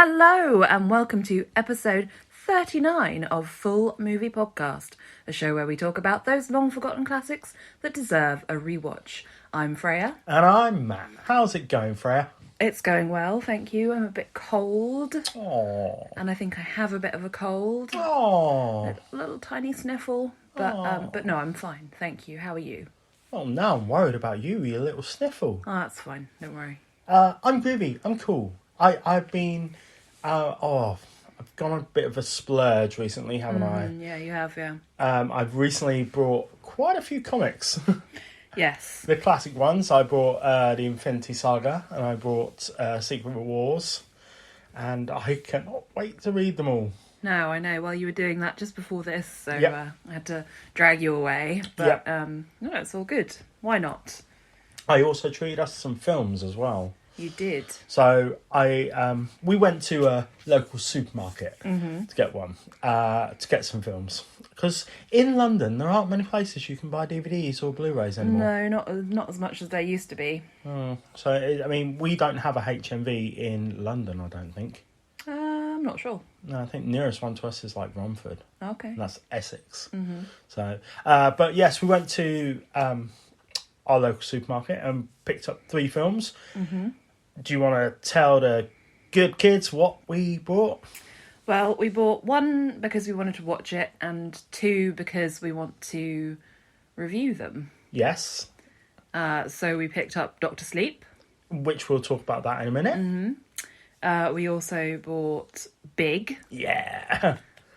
Hello and welcome to episode 39 of Full Movie Podcast, a show where we talk about those long-forgotten classics that deserve a rewatch. I'm Freya. And I'm Matt. How's it going, Freya? It's going well, thank you. I'm a bit cold. Aww. And I think I have a bit of a cold. Aww. A little tiny sniffle. But no, I'm fine, thank you. How are you? Oh, now I'm worried about you little sniffle. Oh, that's fine, don't worry. I'm groovy. I'm cool. I've gone on a bit of a splurge recently, haven't I? Yeah, you have, yeah. I've recently brought quite a few comics. Yes. The classic ones. I brought the Infinity Saga and I brought Secret Wars. And I cannot wait to read them all. No, I know. Well, you were doing that just before this, so Yep. I had to drag you away. But no, it's all good. Why not? I also treated us some films as well. You did. So we went to a local supermarket to get one, to get some films. Because in London, there aren't many places you can buy DVDs or Blu-rays anymore. No, not as much as there used to be. We don't have a HMV in London, I don't think. I'm not sure. No, I think the nearest one to us is like Romford. Okay. And that's Essex. Mm-hmm. So, but yes, we went to our local supermarket and picked up 3 films. Mm-hmm. Do you want to tell the good kids what we bought? Well, we bought 1 because we wanted to watch it, and 2 because we want to review them. Yes. So we picked up Doctor Sleep. Which we'll talk about that in a minute. Mm-hmm. We also bought Big. Yeah.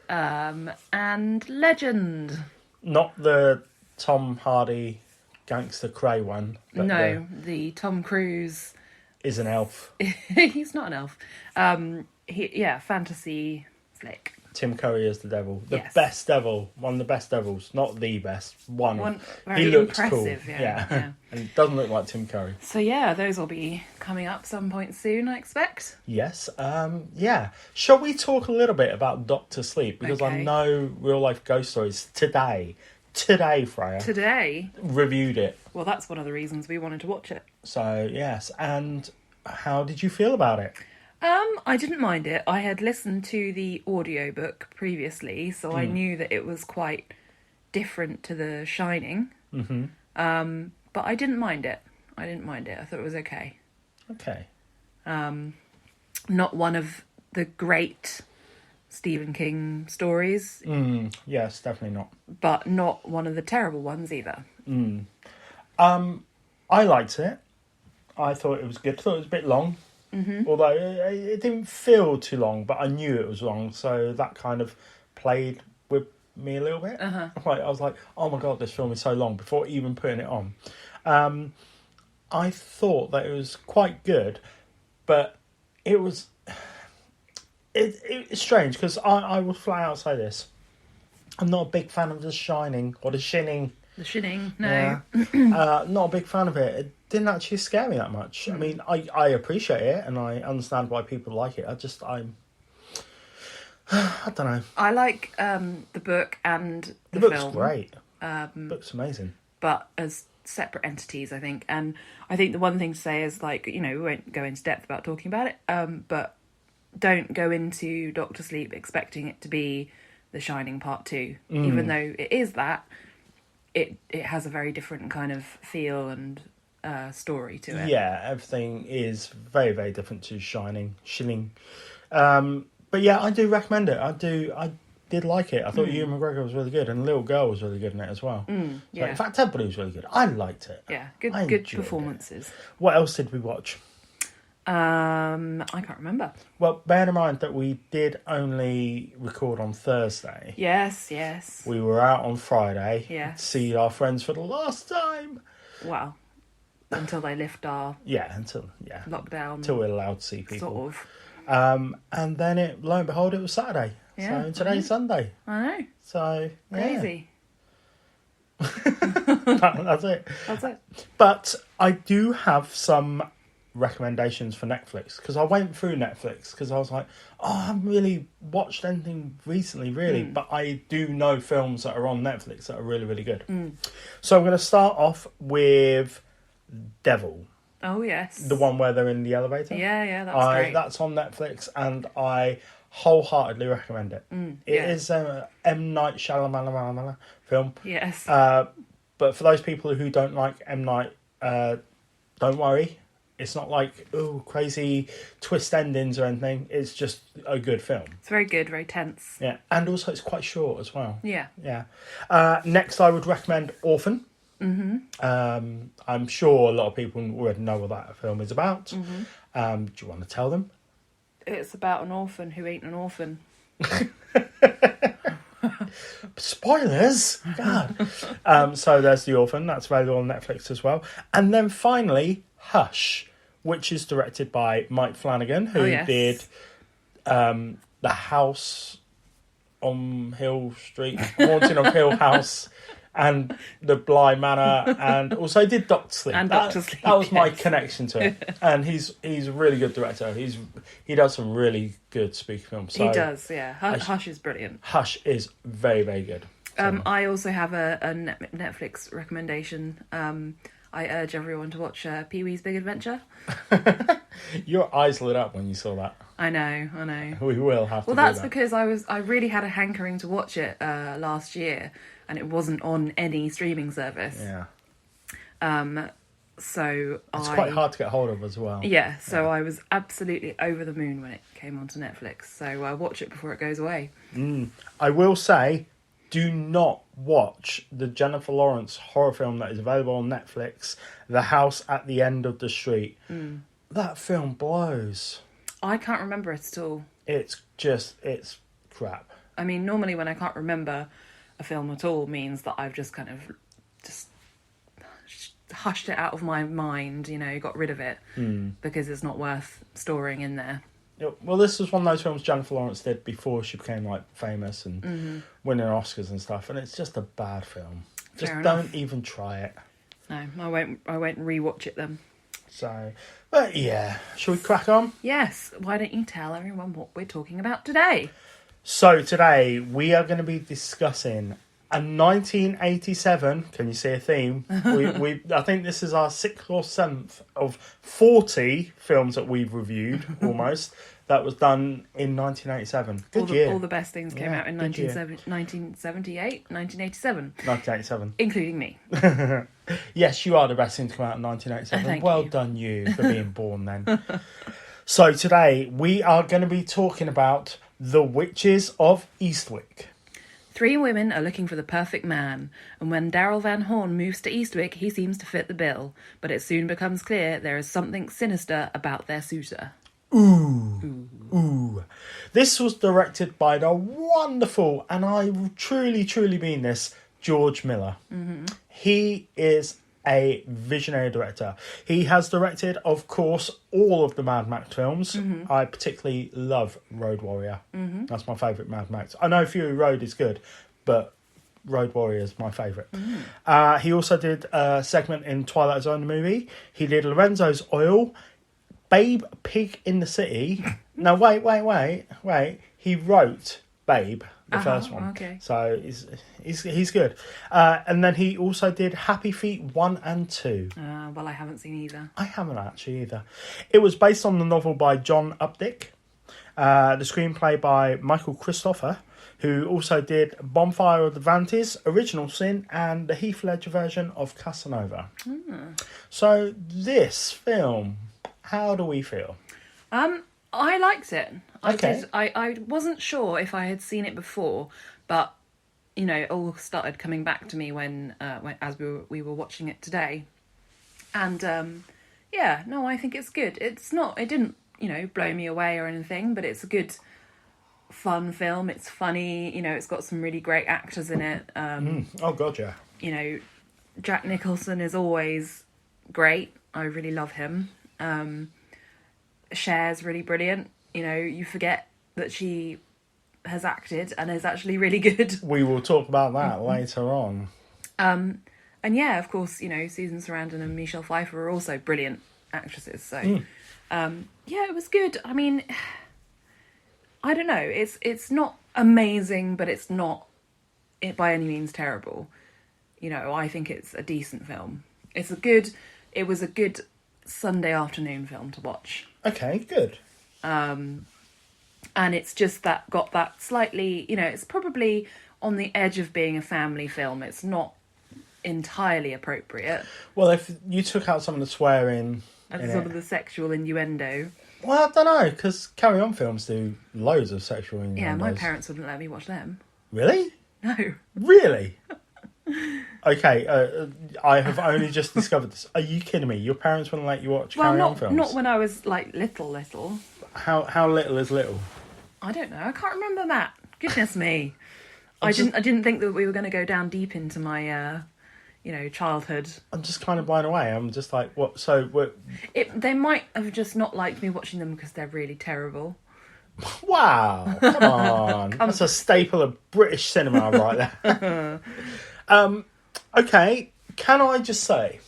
And Legend. Not the Tom Hardy Gangster Cray one. But No, the Tom Cruise... is an elf. He's not an elf. Fantasy flick. Tim Curry is the devil. The Yes. best devil. One of the best devils. Not the best. One. Very He looks impressive, cool. yeah. And he doesn't look like Tim Curry. So yeah, those will be coming up some point soon, I expect. Yes. Shall we talk a little bit about Doctor Sleep? Because I Okay. know Real Life Ghost Stories today, Freya, Today? reviewed it. Well, that's one of the reasons we wanted to watch it. So, yes. And how did you feel about it? I didn't mind it. I had listened to the audiobook previously, so I knew that it was quite different to The Shining. Mm-hmm. But I didn't mind it. I thought it was okay. Okay. Not one of the great Stephen King stories, Yes, definitely not. but not one of the terrible ones either. I liked it. I thought it was good. I thought it was a bit long. Mm-hmm. Although it didn't feel too long, but I knew it was long. So that kind of played with me a little bit. Uh-huh. I was like, oh my God, this film is so long before even putting it on. I thought that it was quite good, but it was... It's strange because I will flat out say this. I'm not a big fan of The Shining or The Shining. The Shining, no. Yeah. Not a big fan of it. It didn't actually scare me that much. I mean, I appreciate it and I understand why people like it. I don't know. I like the book and the book's film. great. The book's amazing. But as separate entities, I think. And I think the one thing to say is, like, we won't go into depth about talking about it, but don't go into Doctor Sleep expecting it to be The Shining Part 2. Even though it is that, it has a very different kind of feel and story to it. Yeah, everything is very, very different to Shining. But yeah, I do recommend it. I did like it. I thought Ewan McGregor was really good and the little girl was really good in it as well. Yeah. In fact, everybody was really good. I liked it. Yeah, I good enjoyed performances. it. What else did we watch? I can't remember. Well, bear in mind that we did only record on Thursday. Yes. We were out on Friday Yeah. to see our friends for the last time. Well, until they lift our Until lockdown. until we're allowed to see people. Sort of. And then lo and behold, it was Saturday. Yeah, So today's Sunday. I know. So Crazy. That's it. That's it. But I do have some recommendations for Netflix because I went through Netflix because I was like, I haven't really watched anything recently, really, but I do know films that are on Netflix that are really, really good. So I'm going to start off with Devil. Oh, yes. The one where they're in the elevator. Yeah, that's great. That's on Netflix, and I wholeheartedly recommend it. It is a M. Night Shyamalan film. Yes. But for those people who don't like M. Night, don't worry. It's not like, crazy twist endings or anything. It's just a good film. It's very good, very tense. Yeah, and also it's quite short as well. Yeah. Yeah. Next, I would recommend Orphan. I'm sure a lot of people already know what that film is about. Do you want to tell them? It's about an orphan who ain't an orphan. Spoilers! God. So there's The Orphan. That's available on Netflix as well. And then finally, Hush, which is directed by Mike Flanagan, who did The House on Hill Street, Haunting of Hill House, and The Bly Manor, and also did Doctor Sleep. And Doctor Sleep. That was my connection to it. And he's a really good director. He does some really good spooky films. So he does, yeah. Hush is brilliant. Hush is very, very good. I also have a Netflix recommendation. I urge everyone to watch Pee-wee's Big Adventure. Your eyes lit up when you saw that. I know. We will have to Well, do that's that. because I really had a hankering to watch it last year, and it wasn't on any streaming service. Yeah. So it's quite hard to get hold of as well. Yeah, so I was absolutely over the moon when it came onto Netflix. So watch it before it goes away. I will say, do not watch the Jennifer Lawrence horror film that is available on Netflix, The House at the End of the Street. That film blows. I can't remember it at all. It's crap. I mean, normally when I can't remember a film at all means that I've just kind of hushed it out of my mind, got rid of it, because it's not worth storing in there. Well, this was one of those films Jennifer Lawrence did before she became famous and winning Oscars and stuff, and it's just a bad film. Just don't even try it. No, I won't rewatch it then. So, but yeah, shall we crack on? Yes. Why don't you tell everyone what we're talking about today? So today we are going to be discussing a 1987. Can you see a theme? I think this is our 6th or 7th of 40 films that we've reviewed almost. That was done in 1987. Good year. All the best things came out in 1978, 1987. 1987. Including me. Yes, you are the best thing to come out in 1987. Thank well you. done you for being born then. So today we are going to be talking about The Witches of Eastwick. 3 women are looking for the perfect man, and when Daryl Van Horn moves to Eastwick, he seems to fit the bill. But it soon becomes clear there is something sinister about their suitor. Ooh. This was directed by the wonderful, and I truly, truly mean this, George Miller. He is a visionary director. He has directed, of course, all of the Mad Max films. I particularly love Road Warrior. That's my favourite Mad Max. I know Fury Road is good, but Road Warrior is my favourite. He also did a segment in Twilight Zone, the movie. He did Lorenzo's Oil, Babe, Pig in the City. Now, wait. He wrote Babe, the first one. Okay. So he's good. And then he also did Happy Feet 1 and 2. Well, I haven't seen either. I haven't actually either. It was based on the novel by John Updike. The screenplay by Michael Christopher, who also did Bonfire of the Vanities, Original Sin, and the Heath Ledger version of Casanova. So this film, how do we feel? I liked it. Okay. I wasn't sure if I had seen it before, but it all started coming back to me when as we were watching it today, and I think it's good. It didn't blow me away or anything, but it's a good, fun film. It's funny. It's got some really great actors in it. Oh god, yeah. Jack Nicholson is always great. I really love him. Cher's really brilliant. You forget that she has acted and is actually really good. We will talk about that later on. And yeah, of course, Susan Sarandon and Michelle Pfeiffer are also brilliant actresses. So, it was good. I mean, I don't know. It's not amazing, but it's not by any means terrible. I think it's a decent film. It was a good Sunday afternoon film to watch. Okay, good. And it's just got that slightly, it's probably on the edge of being a family film. It's not entirely appropriate. Well, if you took out some of the swearing And in sort it, of the sexual innuendo. well, I don't know, because Carry On films do loads of sexual innuendos. Yeah, my parents wouldn't let me watch them. Really? No. Really? Okay, I have only just discovered this. Are you kidding me? Your parents wouldn't let you watch Carry On films? Not when I was like little. How little is little? I don't know. I can't remember that. Goodness me. I didn't think that we were going to go down deep into my childhood. I'm just kind of blown away. I'm just like, what? So what? They might have just not liked me watching them because they're really terrible. Wow, come on. That's a staple of British cinema right there. Okay, can I just say,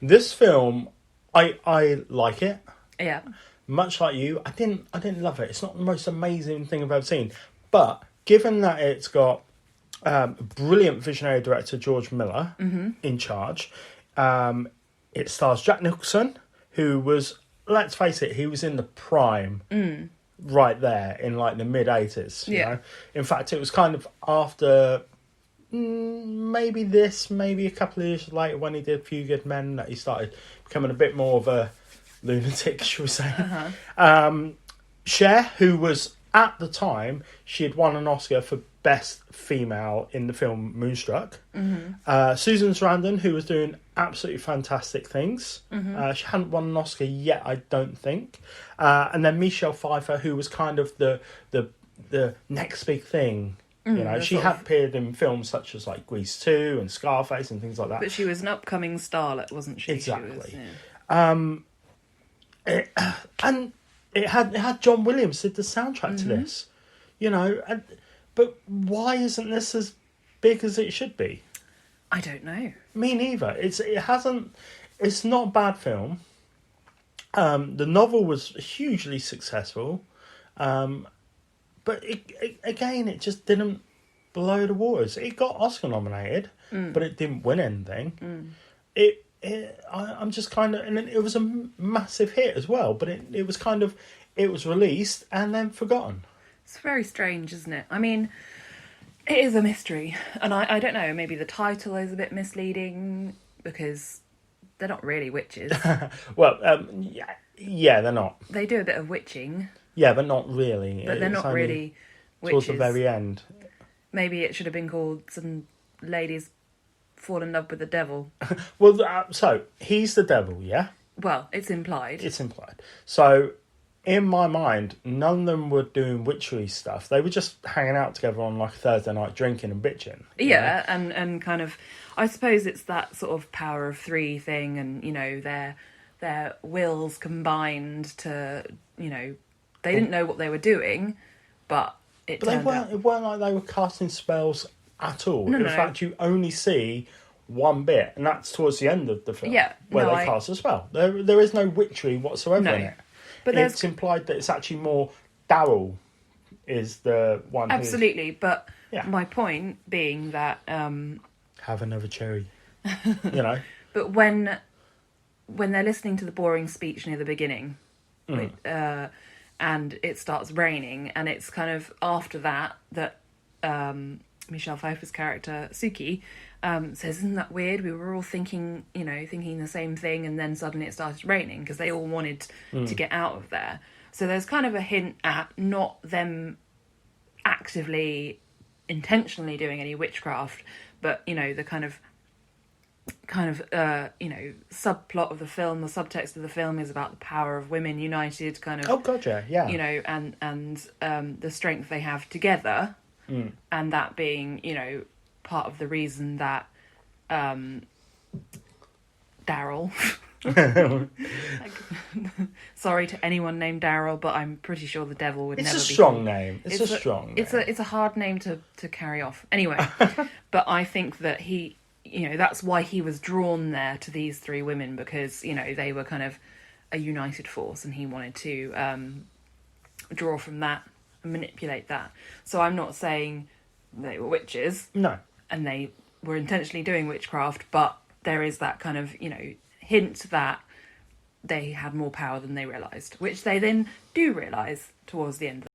this film, I like it. Yeah. Much like you, I didn't love it. It's not the most amazing thing I've ever seen. But given that it's got brilliant visionary director George Miller in charge, it stars Jack Nicholson, who was, let's face it, he was in the prime right there in like the mid-80s. You know? In fact, it was kind of after maybe a couple of years later when he did Few Good Men that he started becoming a bit more of a lunatic, shall we say. Cher, who was at the time, she had won an Oscar for Best Female in the film Moonstruck. Susan Sarandon, who was doing absolutely fantastic things. She hadn't won an Oscar yet, I don't think. And then Michelle Pfeiffer, who was kind of the next big thing. You know, she had appeared in films such as like Grease 2 and Scarface and things like that. But she was an upcoming starlet, wasn't she? Exactly. She was, And it had John Williams did the soundtrack to this. You know, but why isn't this as big as it should be? I don't know. Me neither. It's not a bad film. The novel was hugely successful. But it just didn't blow the waters. It got Oscar nominated, but it didn't win anything. I'm just kind of, and it was a massive hit as well. But it was kind of, it was released and then forgotten. It's very strange, isn't it? I mean, it is a mystery, and I don't know. Maybe the title is a bit misleading because they're not really witches. Well, yeah, they're not. They do a bit of witching. Yeah, but not really. But they're not really witches. Towards the very end. Maybe it should have been called Some Ladies Fall in Love with the Devil. Well, so, he's the devil, yeah? Well, it's implied. It's implied. So, in my mind, none of them were doing witchery stuff. They were just hanging out together on like a Thursday night drinking and bitching. Yeah, and kind of, I suppose it's that sort of power of three thing and, you know, their wills combined to, you know, they didn't know what they were doing, but it weren't like they were casting spells at all. In fact, you only see one bit, and that's towards the end of the film, where they cast a spell. There is no witchery whatsoever in it. But it's implied that it's actually more Daryl is the one. Absolutely, but my point being that have another cherry, you know. But when they're listening to the boring speech near the beginning, and it starts raining, and it's kind of after that Michelle Pfeiffer's character Suki says, "Isn't that weird? We were all thinking the same thing, and then suddenly it started raining because they all wanted to get out of there." So there's kind of a hint at not them actively, intentionally doing any witchcraft, but the kind of subplot of the film, the subtext of the film is about the power of women united, kind of. Oh, gotcha, yeah. And the strength they have together, and that being part of the reason that Daryl. Sorry to anyone named Daryl, but I'm pretty sure the devil would never be. It's a strong name. It's a strong name. It's a hard name to carry off. Anyway, but I think that he. That's why he was drawn there to these three women, because, they were kind of a united force and he wanted to draw from that and manipulate that. So I'm not saying they were witches. No. And they were intentionally doing witchcraft, but there is that kind of, hint that they had more power than they realised, which they then do realise towards the end of